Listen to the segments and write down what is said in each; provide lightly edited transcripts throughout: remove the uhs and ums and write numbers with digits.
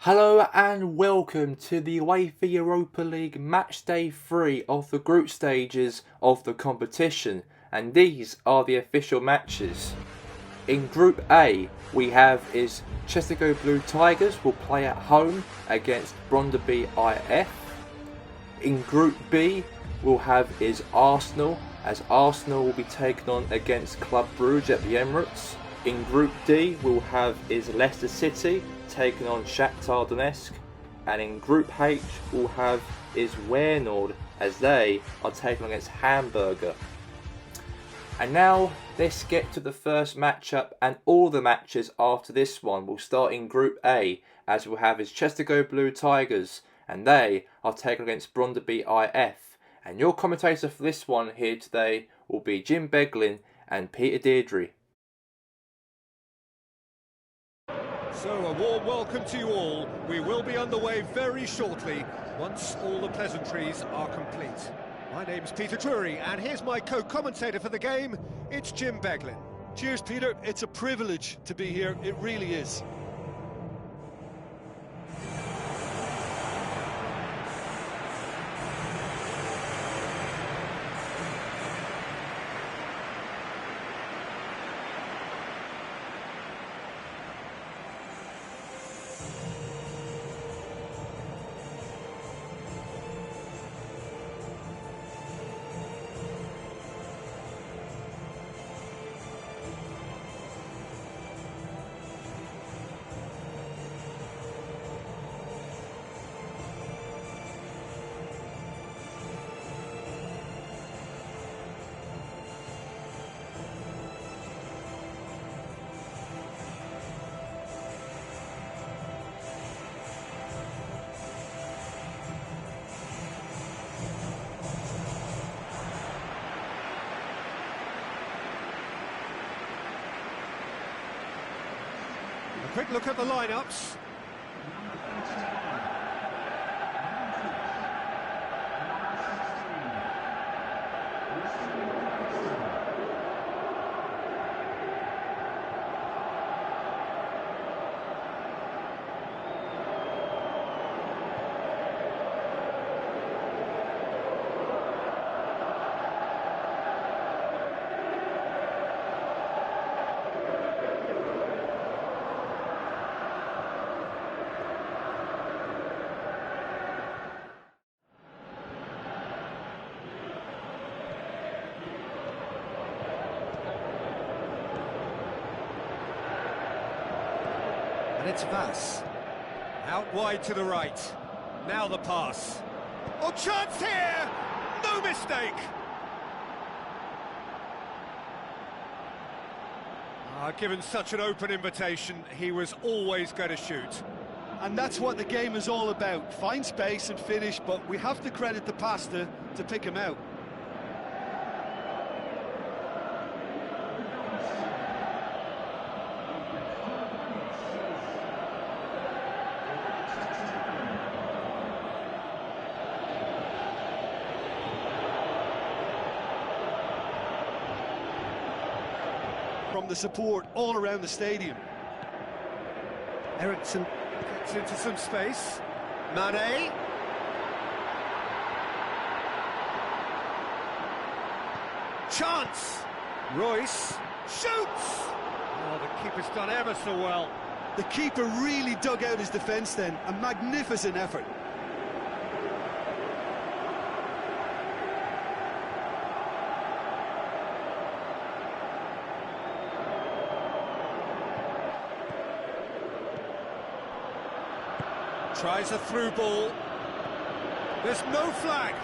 Hello and welcome to the UEFA Europa League Matchday 3 of the group stages of the competition, and these are the official matches. In Group A we have is Chester Blue Tigers will play at home against Brondeby IF. In Group B we'll have is Arsenal, as Arsenal will be taken on against Club Brugge at the Emirates. In Group D we'll have is Leicester City taking on Shakhtar Donetsk, and in Group H we'll have is Feyenoord as they are taking on against Hamburger. And now let's get to the first matchup, and all the matches after this one will start in Group A, as we'll have is Chester Blue Tigers and they are taking against Brondeby IF, and your commentator for this one here today will be Jim Beglin and Peter Deirdre. So a warm welcome to you all. We will be underway very shortly once all the pleasantries are complete. My name's Peter Drury and here's my co-commentator for the game. It's Jim Beglin. Cheers, Peter. It's a privilege to be here. It really is. A quick look at the lineups. And it's Vass. Out wide to the right. Now the pass. Oh, chance here! No mistake! Given such an open invitation, he was always going to shoot. And that's what the game is all about. Find space and finish, but we have to credit the passer to pick him out. From the support all around the stadium. Eriksson gets into some space. Mane. Chance. Royce shoots. Oh, the keeper's done ever so well. The keeper really dug out his defence then. A magnificent effort. Tries a through ball. There's no flag.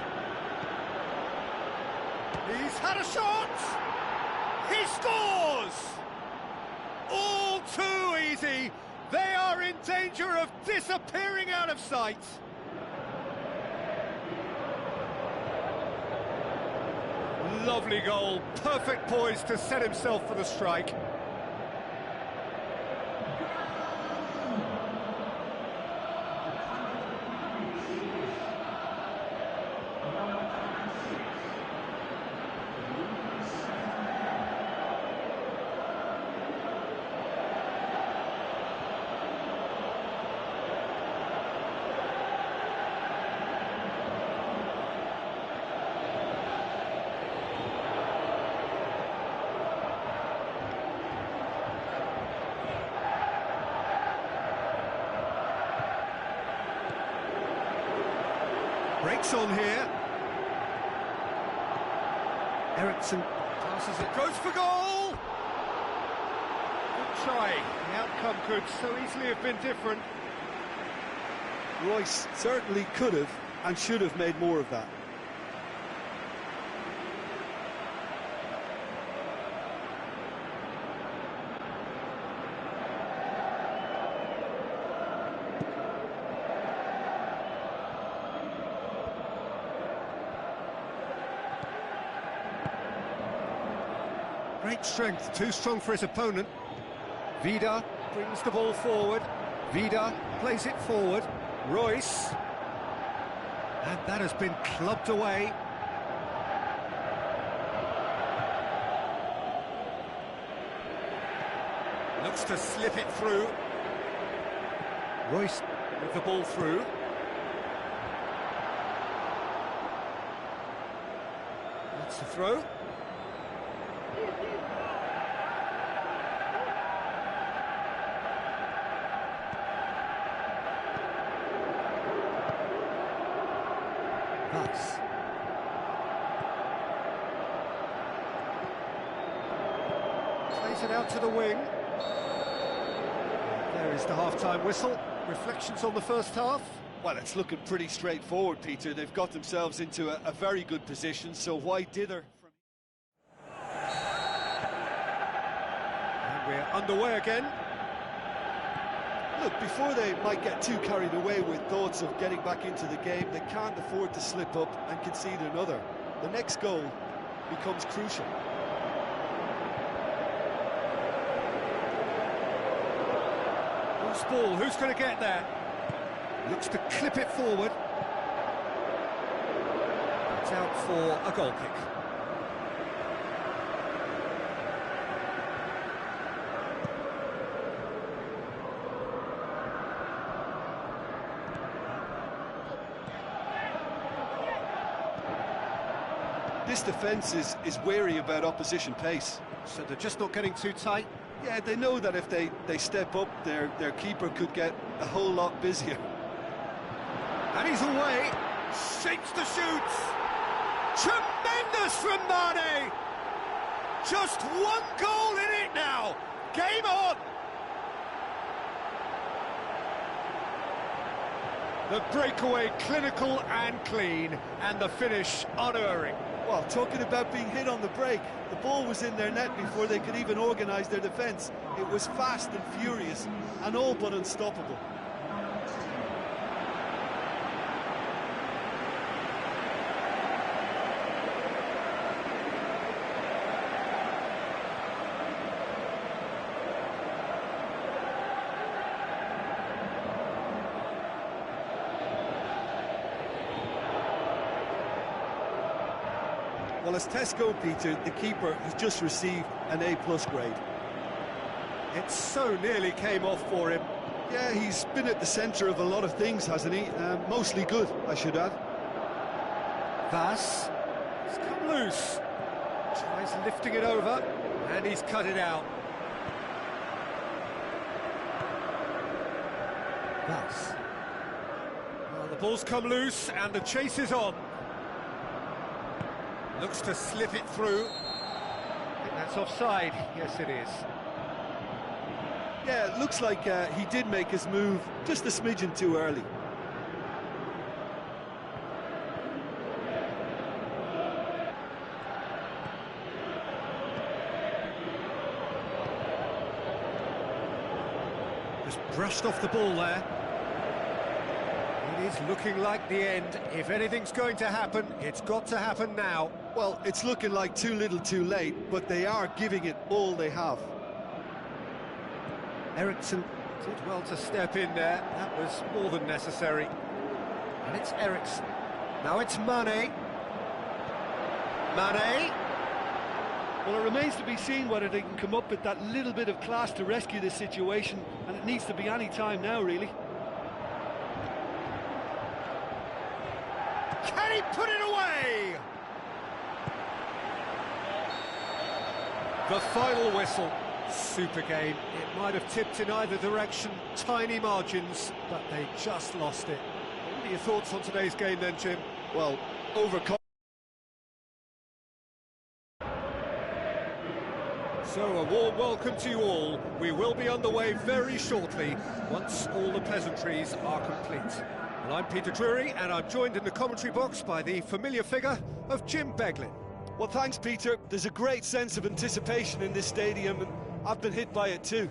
He's had a shot. He scores! All too easy. They are in danger of disappearing out of sight. Lovely goal. Perfect poise to set himself for the strike. Breaks on here. Ericsson passes it, goes for goal! Good try. The outcome could so easily have been different. Royce certainly could have and should have made more of that. Great strength, too strong for his opponent. Vida brings the ball forward. Vida plays it forward. Royce. And that has been clubbed away. Looks to slip it through. Royce with the ball through. That's the throw. Nice. Plays it out to the wing. There is the half-time whistle. Reflections on the first half? Well, it's looking pretty straightforward, Peter. They've got themselves into a very good position, so why dither? And we're underway again. Look, before they might get too carried away with thoughts of getting back into the game, they can't afford to slip up and concede another. The next goal becomes crucial. Loose ball, who's going to get there? Looks to clip it forward. It's out for a goal kick. This defence is wary about opposition pace. So they're just not getting too tight. Yeah, they know that if they step up, their keeper could get a whole lot busier. And he's away. Shakes the shoots. Tremendous from Mane. Just one goal in it now. Game on. The breakaway clinical and clean, and the finish unerring. Well, talking about being hit on the break, the ball was in their net before they could even organise their defence. It was fast and furious, and all but unstoppable. Well, as tests go, Peter, the keeper has just received an A+ grade. It so nearly came off for him. Yeah, he's been at the centre of a lot of things, hasn't he? Mostly good, I should add. Vas, he's come loose. Tries lifting it over, and he's cut it out. Vas. Well, the ball's come loose, and the chase is on. Looks to slip it through. I think that's offside. Yes, it is. Yeah, it looks like he did make his move just a smidgen too early. Just brushed off the ball there. It is looking like the end. If anything's going to happen, it's got to happen now. Well, it's looking like too little too late, but they are giving it all they have. Ericsson did well to step in there. That was more than necessary. And it's Ericsson. Now it's Mane. Mane. Well, it remains to be seen whether they can come up with that little bit of class to rescue this situation, and it needs to be any time now, really. Can he put it away? The final whistle. Super game. It might have tipped in either direction. Tiny margins, but they just lost it. What are your thoughts on today's game then, Jim? well, overcome. So a warm welcome to you all. We will be underway very shortly once all the pleasantries are complete. Well, I'm Peter Drury and I'm joined in the commentary box by the familiar figure of Jim Beglin. Well, thanks, Peter. There's a great sense of anticipation in this stadium, and I've been hit by it too.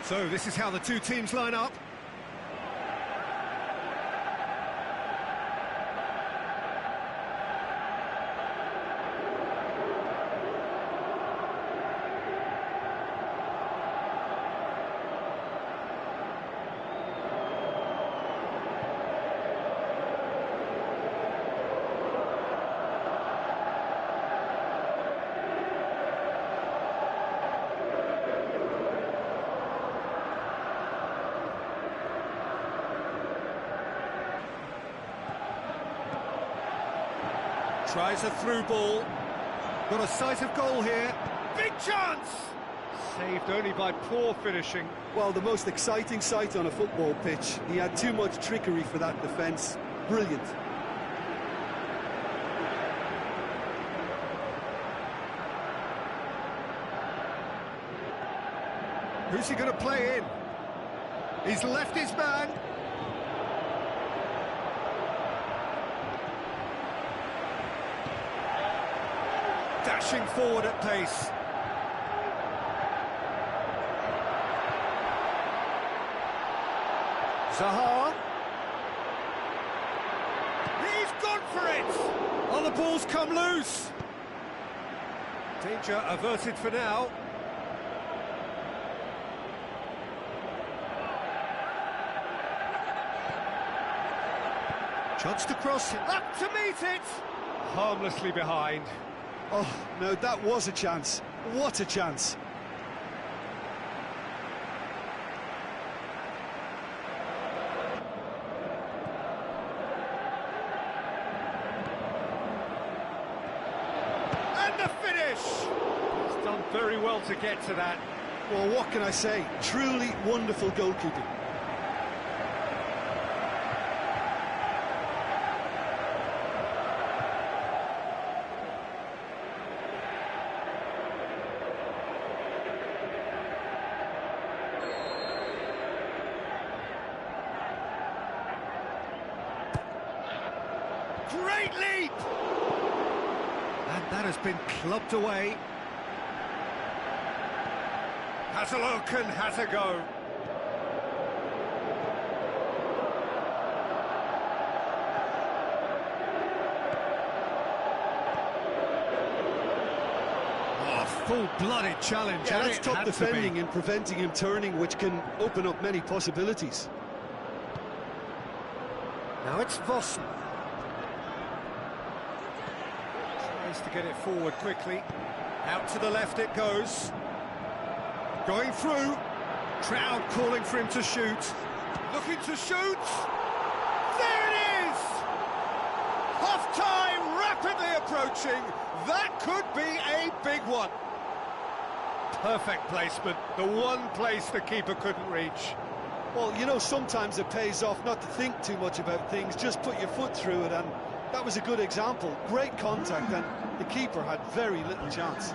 So this is how the two teams line up. Tries a through ball. Got a sight of goal here. Big chance! Saved only by poor finishing. Well, the most exciting sight on a football pitch. He had too much trickery for that defence. Brilliant. Who's he going to play in? He's left his man. Dashing forward at pace. Zaha. He's gone for it! Oh, the ball's come loose. Danger averted for now. Chance to cross, up to meet it! Harmlessly behind. Oh, no, that was a chance. What a chance. And the finish! He's done very well to get to that. Well, what can I say? Truly wonderful goalkeeping. Great leap! And that has been clubbed away. Has a look and has a go. Oh, full-blooded challenge. Yeah, and that's it top had to defending be. and preventing him turning, which can open up many possibilities. Now it's Vossen. Tries to get it forward quickly. Out to the left it goes. Going through. Crowd calling for him to shoot. Looking to shoot. There it is! Half-time rapidly approaching. That could be a big one. Perfect placement. The one place the keeper couldn't reach. Well, you know, sometimes it pays off not to think too much about things, just put your foot through it, and that was a good example. Great contact, and the keeper had very little chance.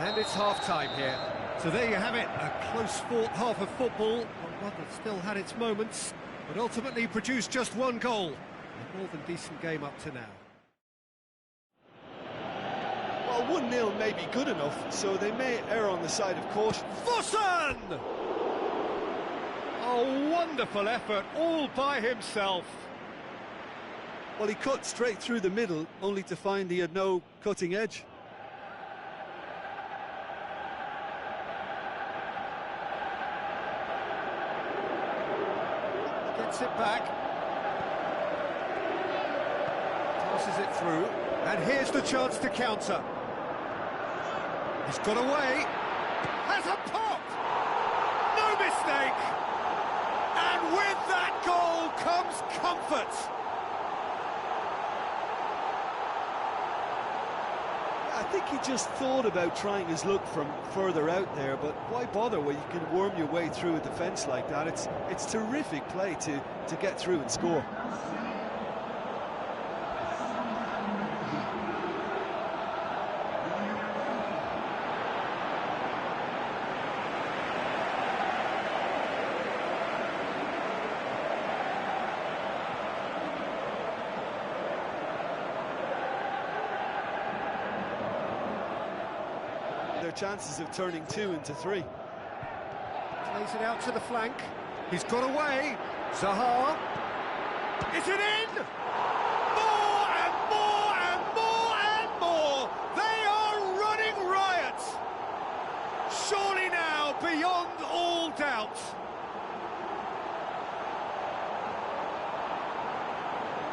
And it's half-time here. So there you have it, a close-fought half of football, one that still had its moments, but ultimately produced just one goal. A more than decent game up to now. Well, 1-0 may be good enough, so they may err on the side of caution. Fosun! A wonderful effort, all by himself. Well, he cut straight through the middle, only to find he had no cutting edge. Gets it back. Passes it through. And here's the chance to counter. He's got away. Has a pop! No mistake! And with that goal comes comfort. I think he just thought about trying his luck from further out there, but why bother when you can worm your way through a defence like that? It's terrific play to get through and score. Their chances of turning 2 into 3. Plays it out to the flank. He's got away. Zaha. Is it in? More and more and more and more. They are running riot. Surely now, beyond all doubt.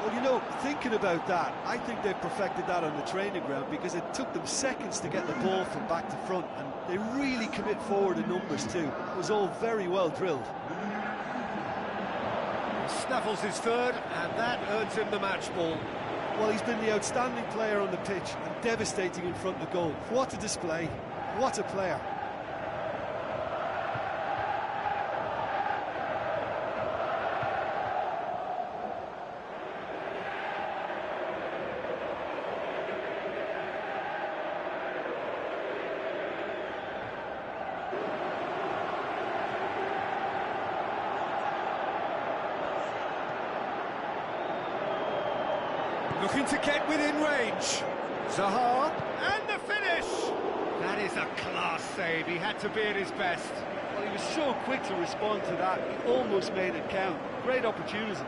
Well, you know, thinking about that, I think they've perfected that on the training ground because it took them seconds to get the ball from back to front, and they really commit forward in numbers too. It was all very well drilled. He snaffles his third, and that earns him the match ball. Well, he's been the outstanding player on the pitch and devastating in front of goal. What a display, what a player. Looking to get within range. Zaha, and the finish! That is a class save, he had to be at his best. Well, he was so quick to respond to that, he almost made it count. Great opportunity.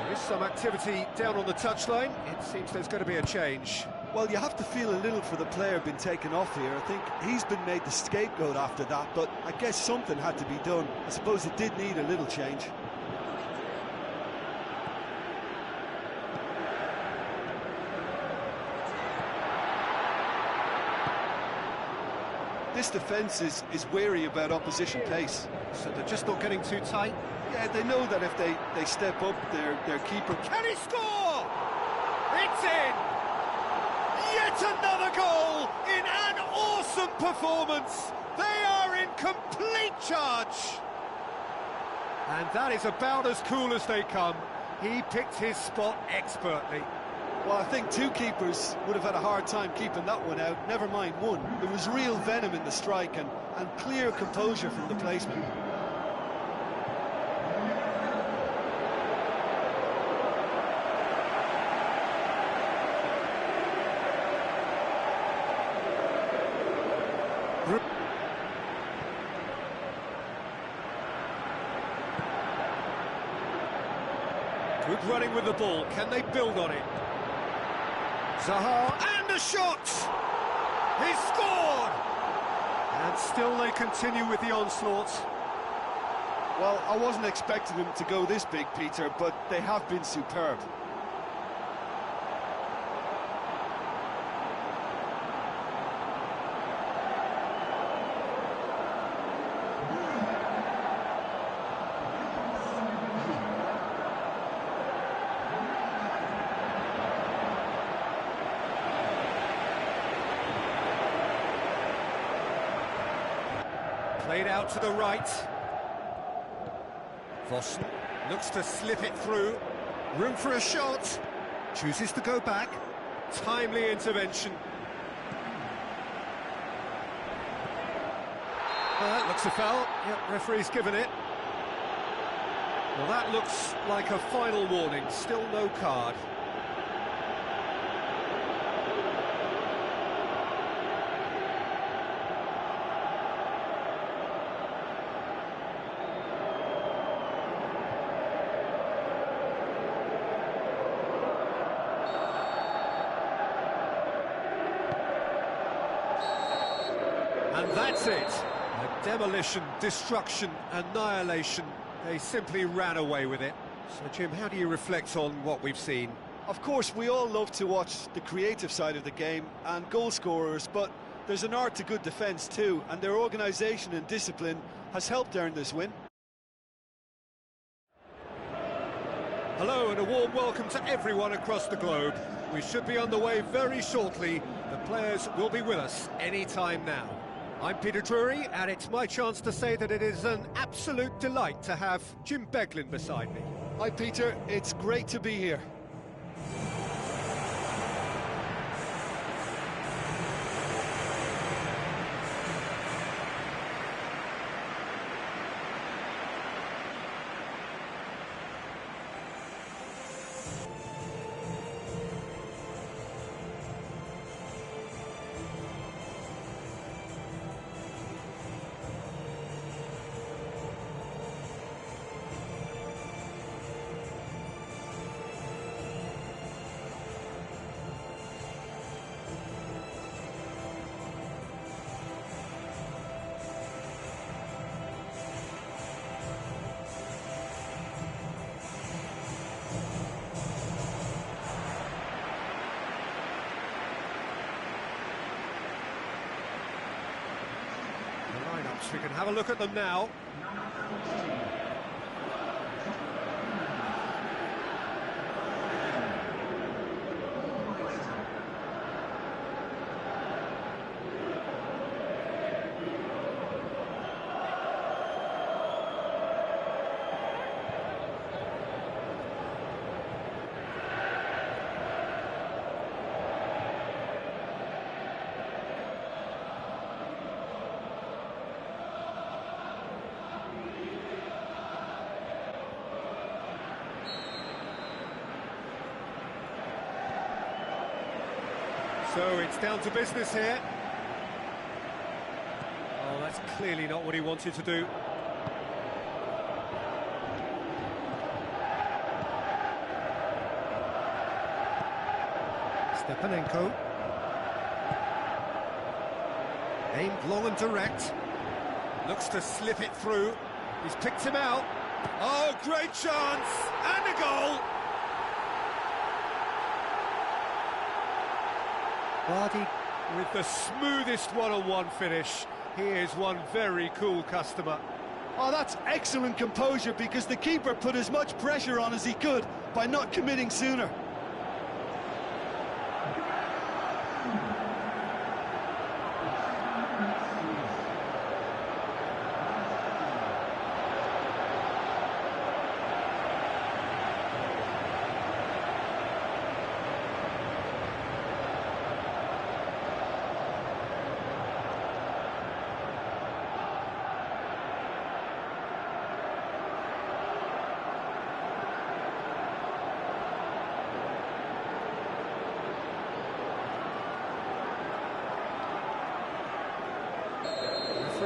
There is some activity down on the touchline. It seems there's going to be a change. Well, you have to feel a little for the player being taken off here. I think he's been made the scapegoat after that, but I guess something had to be done. I suppose it did need a little change. This defence is wary about opposition pace. So they're just not getting too tight. Yeah, they know that if they step up, their keeper... Can he score? It's in! Yet another goal in an awesome performance. They are in complete charge. And that is about as cool as they come. He picked his spot expertly. Well, I think two keepers would have had a hard time keeping that one out, never mind one. There was real venom in the strike and clear composure from the placement. Good running with the ball. Can they build on it? Zaha, and a shot! He scored! And still they continue with the onslaught. Well, I wasn't expecting them to go this big, Peter, but they have been superb. Played out to the right. Vossen looks to slip it through. Room for a shot. Chooses to go back. Timely intervention. Looks a foul. Yep, referee's given it. Well, that looks like a final warning. Still no card. And that's it. A demolition, destruction, annihilation. They simply ran away with it. So, Jim, how do you reflect on what we've seen? Of course, we all love to watch the creative side of the game and goal scorers, but there's an art to good defence too, and their organisation and discipline has helped earn this win. Hello and a warm welcome to everyone across the globe. We should be on the way very shortly. The players will be with us any time now. I'm Peter Drury, and it's my chance to say that it is an absolute delight to have Jim Beglin beside me. Hi Peter, it's great to be here. We can have a look at them now. So it's down to business here. Oh, that's clearly not what he wanted to do. Stepanenko. Aimed long and direct. Looks to slip it through. He's picked him out. Oh, great chance! And a goal! Vardy with the smoothest one-on-one finish. He is one very cool customer. Oh, that's excellent composure, because the keeper put as much pressure on as he could by not committing sooner.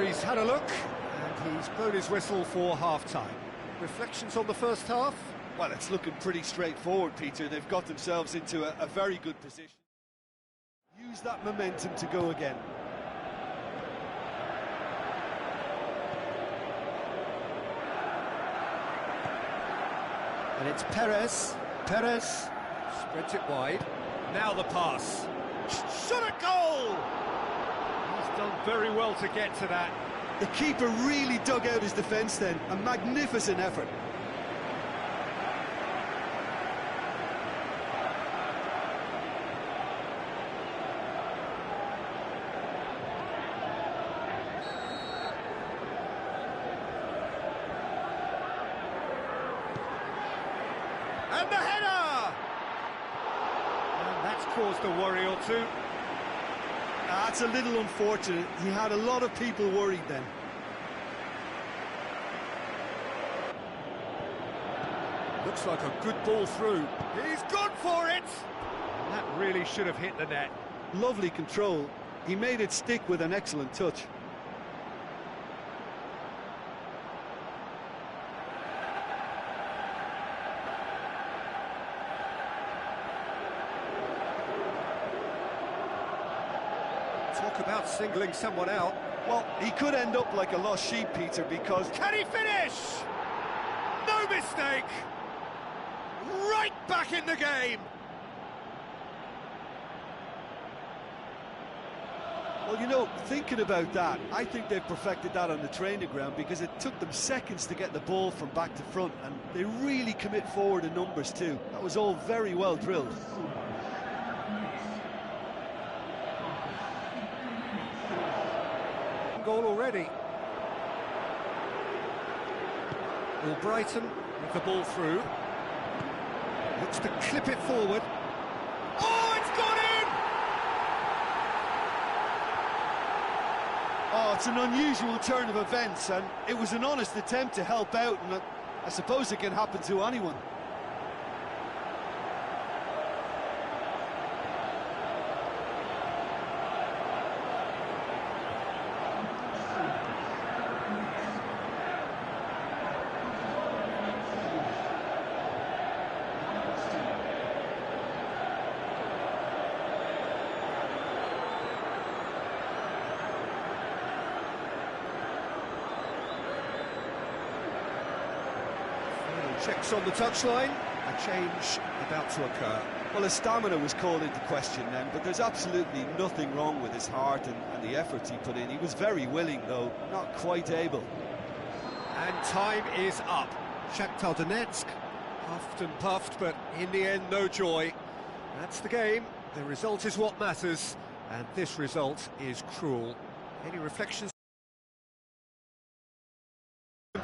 He's had a look, and he's blown his whistle for half-time. Reflections on the first half? Well, it's looking pretty straightforward, Peter. They've got themselves into a very good position. Use that momentum to go again. And it's Perez. Perez spreads it wide. Now the pass. Shot a goal! He's done very well to get to that. The keeper really dug out his defence then. A magnificent effort. And the header! And that's caused a worry or two. That's a little unfortunate. He had a lot of people worried then. Looks like a good ball through. He's gone for it! And that really should have hit the net. Lovely control. He made it stick with an excellent touch. Talk about singling someone out. Well, he could end up like a lost sheep, Peter, because... Can he finish? No mistake! Right back in the game! Well, you know, thinking about that, I think they've perfected that on the training ground because it took them seconds to get the ball from back to front, and they really commit forward in numbers too. That was all very well drilled. Goal already. Brighton with the ball through. Looks to clip it forward. Oh, it's gone in! Oh, it's an unusual turn of events, and it was an honest attempt to help out, and I suppose it can happen to anyone. Checks on the touchline. A change about to occur. Well, his stamina was called into question then, but there's absolutely nothing wrong with his heart and the efforts he put in. He was very willing, though, not quite able. And time is up. Shakhtar Donetsk puffed and puffed, but in the end, no joy. That's the game. The result is what matters, and this result is cruel. Any reflections?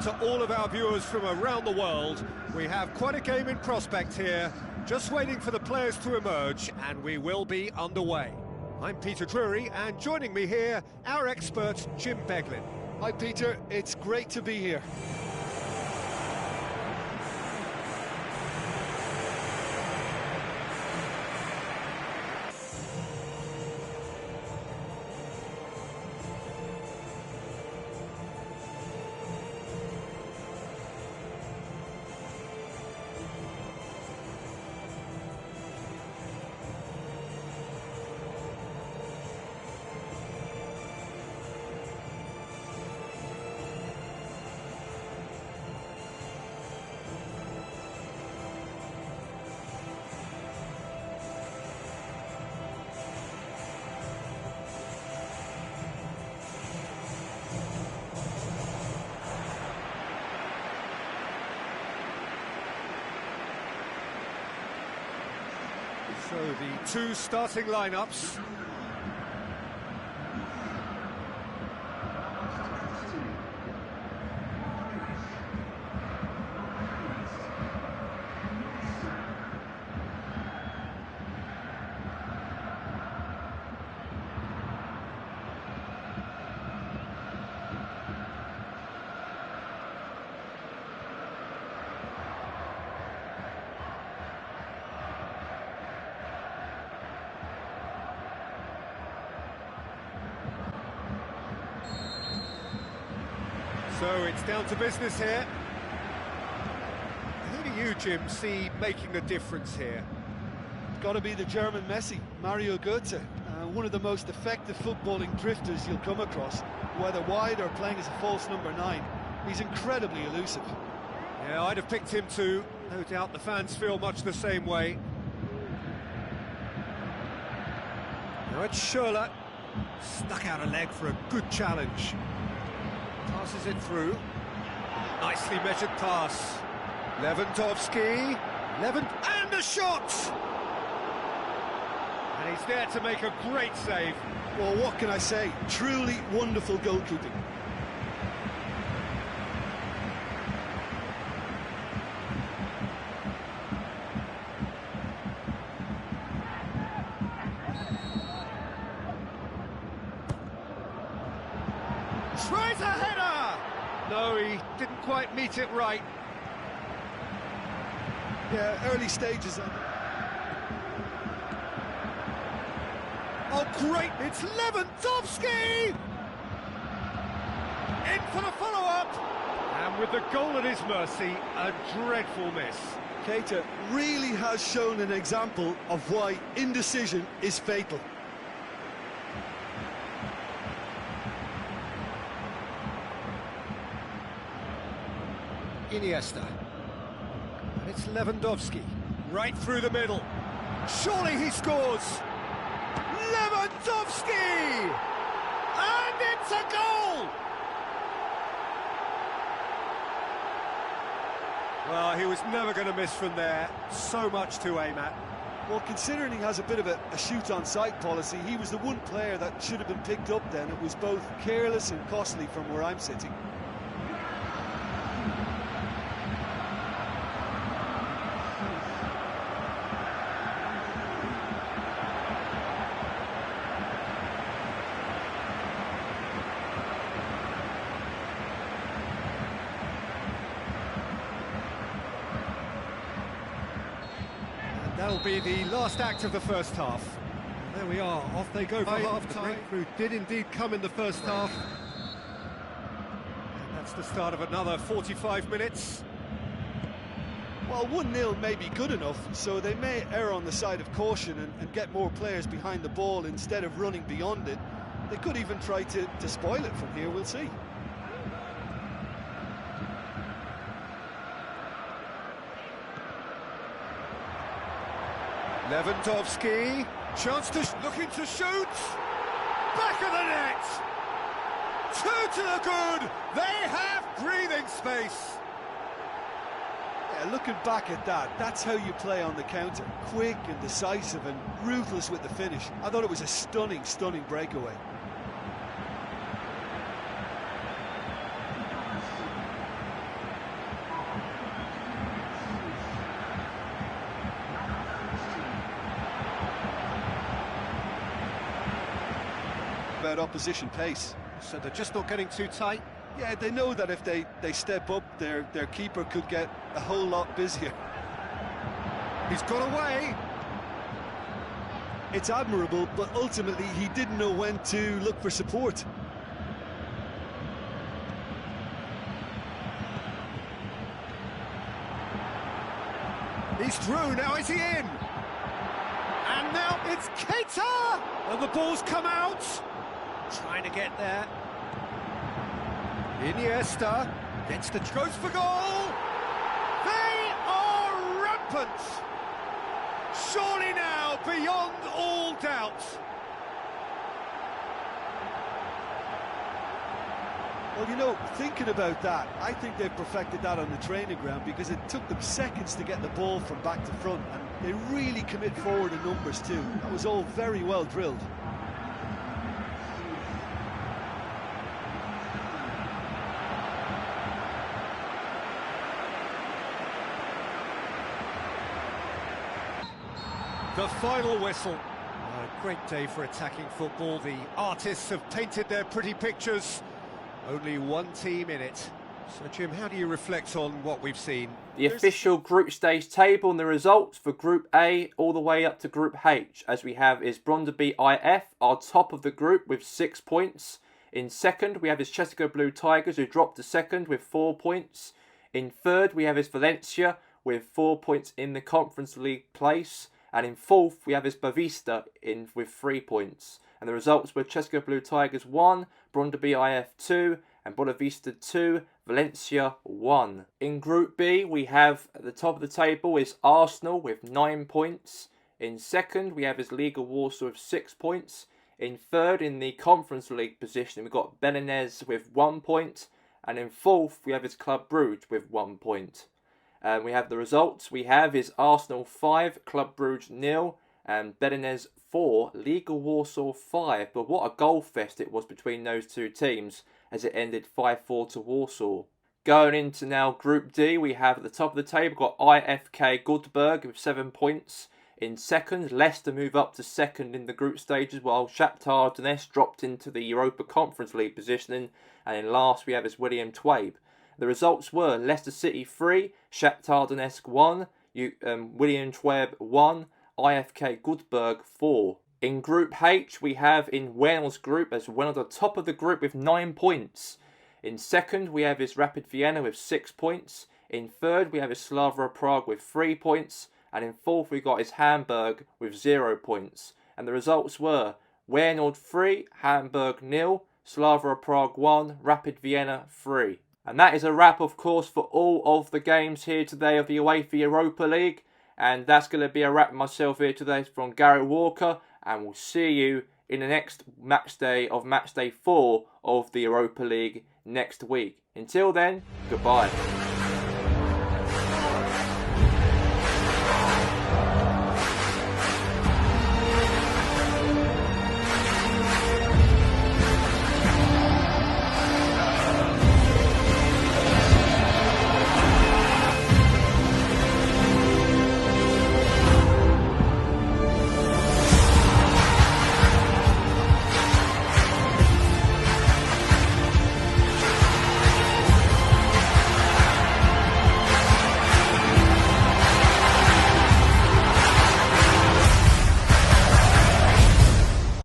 To all of our viewers from around the world, we have quite a game in prospect here, just waiting for the players to emerge, and we will be underway. I'm Peter Drury, and joining me here, our expert, Jim Beglin. Hi, Peter. It's great to be here. So the two starting lineups. So it's down to business here. Who do you, Jim, see making the difference here? It's got to be the German Messi, Mario Götze, one of the most effective footballing drifters you'll come across, whether wide or playing as a false number 9. He's incredibly elusive. Yeah, I'd have picked him too. No doubt the fans feel much the same way. Now it's Schürrle. Stuck out a leg for a good challenge. Passes it through. Nicely measured pass. Lewandowski. And a shot! And he's there to make a great save. Well, what can I say? Truly wonderful goalkeeping. quite meet it right. Yeah, early stages. Oh, great! It's Lewandowski! In for the follow-up! And with the goal at his mercy, a dreadful miss. Keita really has shown an example of why indecision is fatal. Iniesta. And it's Lewandowski. Right through the middle. Surely he scores! Lewandowski! And it's a goal! Well, he was never going to miss from there. So much to aim at. Well, considering he has a bit of a shoot-on-sight policy, he was the one player that should have been picked up then. It was both careless and costly from where I'm sitting. That'll be the last act of the first half. There we are, off they go for half-time. The breakthrough did indeed come in the first half. And that's the start of another 45 minutes. Well, 1-0 may be good enough, so they may err on the side of caution and get more players behind the ball instead of running beyond it. They could even try to spoil it from here, we'll see. Lewandowski, chance to looking to shoot, back of the net, two to the good, they have breathing space. Yeah, looking back at that, that's how you play on the counter, quick and decisive and ruthless with the finish. I thought it was a stunning, stunning breakaway. About opposition pace. So they're just not getting too tight. Yeah, they know that if they step up, their keeper could get a whole lot busier. He's got away. It's admirable, but ultimately he didn't know when to look for support. He's through, now is he in? And now it's Keita! And the ball's come out. Trying to get there. Iniesta gets the goes for goal. They are rampant. Surely now beyond all doubt. Well, you know, thinking about that, I think they've perfected that on the training ground because it took them seconds to get the ball from back to front, and they really commit forward in numbers too. That was all very well drilled. The final whistle. A great day for attacking football. The artists have painted their pretty pictures. Only one team in it. So, Jim, how do you reflect on what we've seen? The official group stage table and the results for Group A all the way up to Group H, as we have is Brondby IF, our top of the group with 6 points. In second, we have his Chesico Blue Tigers, who dropped to second with 4 points. In third, we have his Valencia with 4 points in the Conference League place. And in fourth, we have his Bavista with 3 points. And the results were Chesico Blue Tigers 1, Brondby IF 2, and Bonavista 2, Valencia 1. In Group B, we have at the top of the table is Arsenal with 9 points. In second, we have his Liga Warsaw with 6 points. In third, in the Conference League position, we've got Belenenses with 1 point. And in fourth, we have his Club Brugge with 1 point. And we have the results. We have is Arsenal 5, Club Brugge 0, and Belenenses 4, Liga Warsaw 5. But what a goal fest it was between those two teams as it ended 5-4 to Warsaw. Going into now Group D, we have at the top of the table got IFK Göteborg with 7 points. In second, Leicester move up to second in the group stages, while Shakhtar Donetsk dropped into the Europa Conference League positioning. And in last, we have is William Twabe. The results were Leicester City 3, Shakhtar Donetsk 1, William Tweb 1, IFK Göteborg 4. In Group H, we have in Wales group as one at the top of the group with 9 points. In second, we have is Rapid Vienna with 6 points. In third, we have is Slavia Prague with 3 points. And in fourth, we got is Hamburg with 0 points. And the results were Feyenoord 3, Hamburg 0, Slavia Prague 1, Rapid Vienna 3. And that is a wrap, of course, for all of the games here today of the UEFA Europa League. And that's going to be a wrap myself here today from Garrett Walker. And we'll see you in the next match day of Matchday 4 of the Europa League next week. Until then, goodbye.